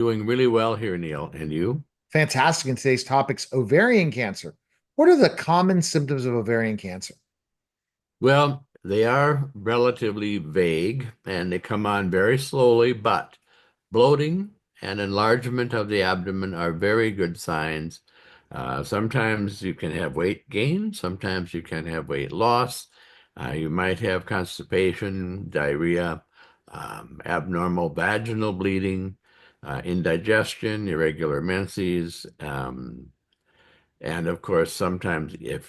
Doing really well here, Neil. And you? Fantastic. In today's topics, ovarian cancer. What are the common symptoms of ovarian cancer? Well, they are relatively vague and they come on very slowly, but bloating and enlargement of the abdomen are very good signs. Sometimes you can have weight gain, sometimes you can have weight loss. You might have constipation, diarrhea, abnormal vaginal bleeding, indigestion, irregular menses. And of course, sometimes if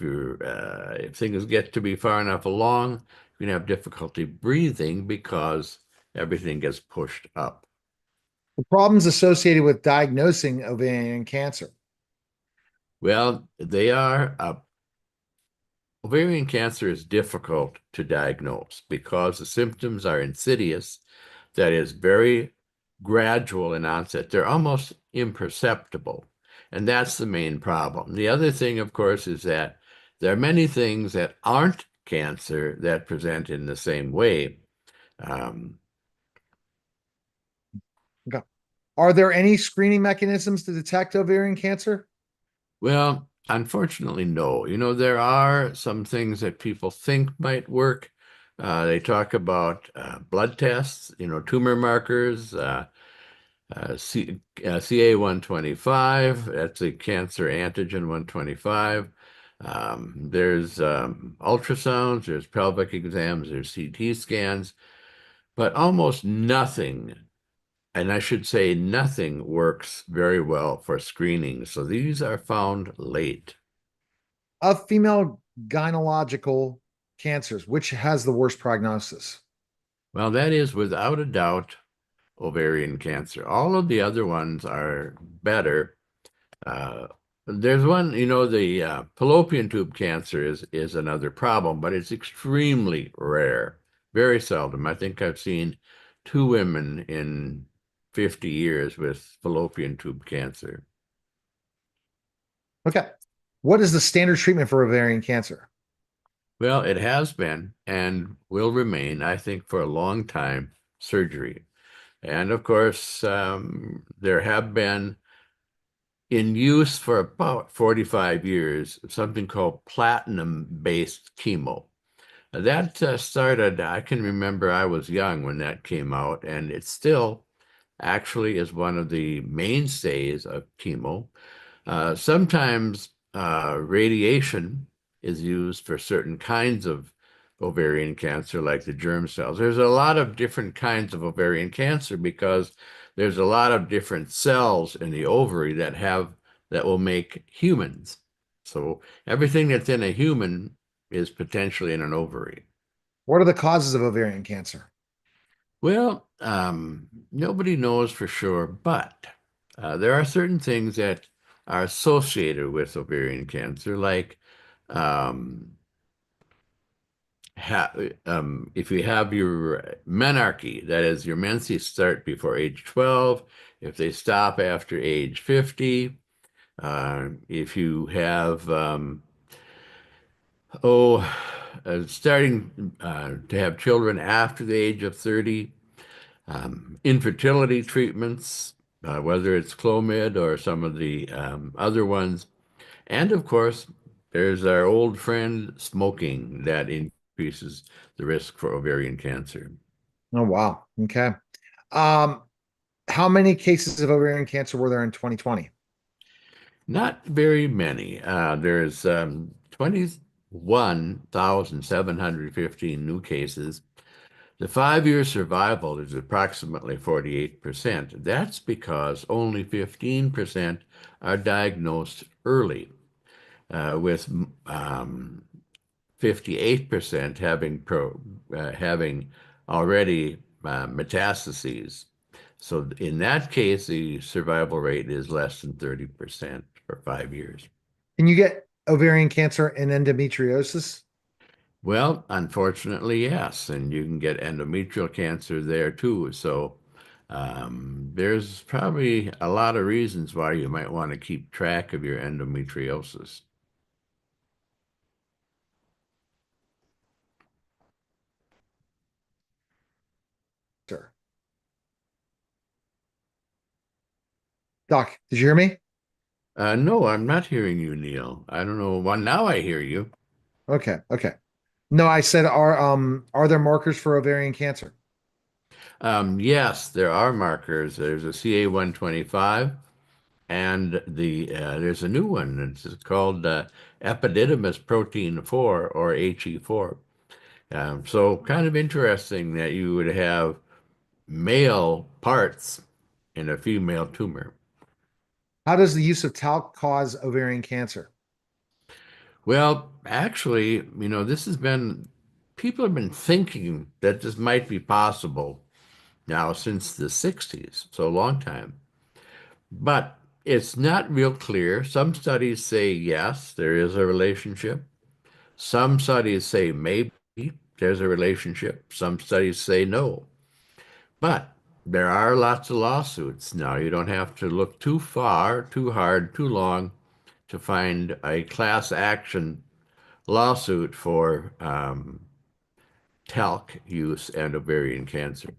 things get to be far enough along, you can have difficulty breathing because everything gets pushed up. The problems associated with diagnosing ovarian cancer. Well, ovarian cancer is difficult to diagnose because the symptoms are insidious, that is very gradual in onset. They're almost imperceptible. And that's the main problem. The other thing, of course, is that there are many things that aren't cancer that present in the same way. Um, Okay. Are there any screening mechanisms to detect ovarian cancer? well, unfortunately, no. There are some things that people think might work. They talk about blood tests, tumor markers, CA 125, that's a cancer antigen 125. There's ultrasounds, there's pelvic exams, there's CT scans, but almost nothing, and I should say nothing, works very well for screening. So these are found late. Of female gynecological cancers, which has the worst prognosis? Well, that is without a doubt ovarian cancer. All of the other ones are better. Uh, there's one, the fallopian tube cancer is another problem, but it's extremely rare, very seldom. I think I've seen two women in 50 years with fallopian tube cancer. Okay. What is the standard treatment for ovarian cancer? Well, it has been and will remain, I think, for a long time, surgery. And of course, there have been in use for about 45 years something called platinum-based chemo. That started, I can remember I was young when that came out, and it still actually is one of the mainstays of chemo. Sometimes radiation is used for certain kinds of ovarian cancer, like the germ cells. There's a lot of different kinds of ovarian cancer because there's a lot of different cells in the ovary that will make humans. So everything that's in a human is potentially in an ovary. What are the causes of ovarian cancer? Well, nobody knows for sure, but there are certain things that are associated with ovarian cancer, like um, ha if you have your menarche, that is, your menses start before age 12, if they stop after age 50, if you have oh, starting to have children after the age of 30, infertility treatments, whether it's Clomid or some of the other ones. And of course, there's our old friend smoking that increases the risk for ovarian cancer. Oh, wow. Okay. Um, how many cases of ovarian cancer were there in 2020? Not very many. There's 21,715 new cases. The 5-year survival is approximately 48%. That's because only 15% are diagnosed early, with 58% having already metastases. So in that case, the survival rate is less than 30% for 5 years. Can you get ovarian cancer and endometriosis? Well, unfortunately, yes, and you can get endometrial cancer there too. So there's probably a lot of reasons why you might want to keep track of your endometriosis. Sir. Doc, did you hear me? No, I'm not hearing you, Neil. I don't know. Well, now I hear you. Okay, okay. No, I said are there markers for ovarian cancer? Yes, there are markers. There's a CA-125, and there's a new one. It's called epididymis protein 4 or HE4. So kind of interesting that you would have male parts in a female tumor. How does the use of talc cause ovarian cancer? Well, actually, this has been, people have been thinking that this might be possible now since the 60s, so a long time. But it's not real clear. Some studies say yes, there is a relationship. Some studies say maybe there's a relationship. Some studies say no. But there are lots of lawsuits now. You don't have to look too far, too hard, too long to find a class action lawsuit for talc use and ovarian cancer.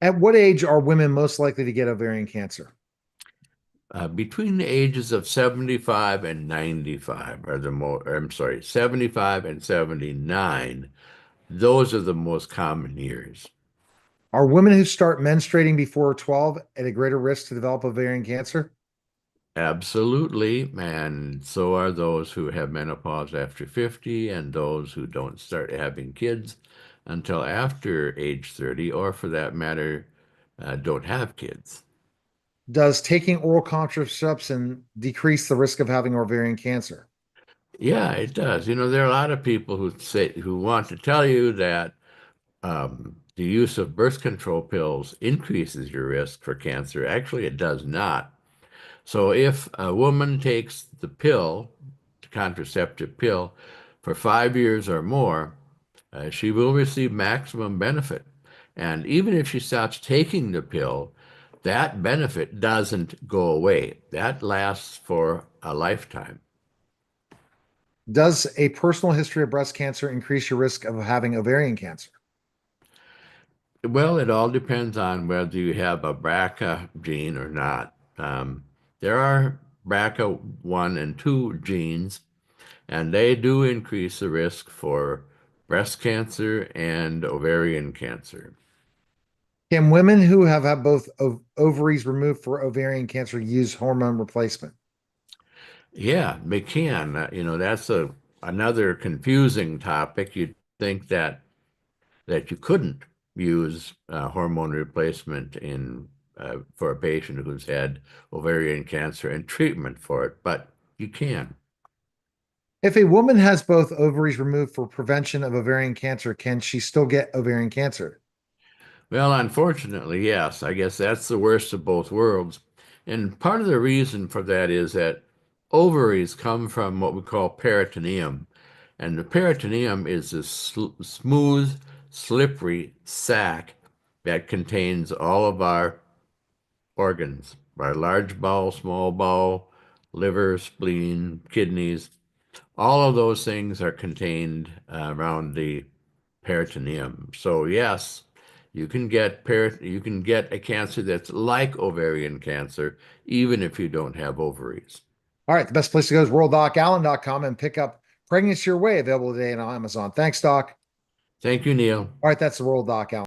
At what age are women most likely to get ovarian cancer? Between the ages of 75 and 95 are the most, I'm sorry, 75 and 79, those are the most common years. Are women who start menstruating before 12 at a greater risk to develop ovarian cancer? Absolutely, and so are those who have menopause after 50 and those who don't start having kids until after age 30, or for that matter, don't have kids. Does taking oral contraception decrease the risk of having ovarian cancer? Yeah, it does. There are a lot of people who want to tell you that the use of birth control pills increases your risk for cancer. Actually, it does not. So if a woman takes the pill, the contraceptive pill, for 5 years or more, she will receive maximum benefit. And even if she stops taking the pill, that benefit doesn't go away. That lasts for a lifetime. Does a personal history of breast cancer increase your risk of having ovarian cancer? Well, it all depends on whether you have a BRCA gene or not. There are BRCA1 and 2 genes, and they do increase the risk for breast cancer and ovarian cancer. Can women who have had both ovaries removed for ovarian cancer use hormone replacement? Yeah, they can. That's another confusing topic. You'd think that you couldn't use hormone replacement in for a patient who's had ovarian cancer and treatment for it, but you can. If a woman has both ovaries removed for prevention of ovarian cancer, can she still get ovarian cancer? Well, unfortunately, yes. I guess that's the worst of both worlds. And part of the reason for that is that ovaries come from what we call peritoneum. And the peritoneum is a smooth, slippery sac that contains all of our organs, our large bowel, small bowel, liver, spleen, kidneys. All of those things are contained around the peritoneum. So yes, you can get a cancer that's like ovarian cancer, even if you don't have ovaries. All right, the best place to go is worlddocallen.com and pick up Pregnancy Your Way available today on Amazon. Thanks, Doc. Thank you, Neil. All right, that's the World Doc Allen.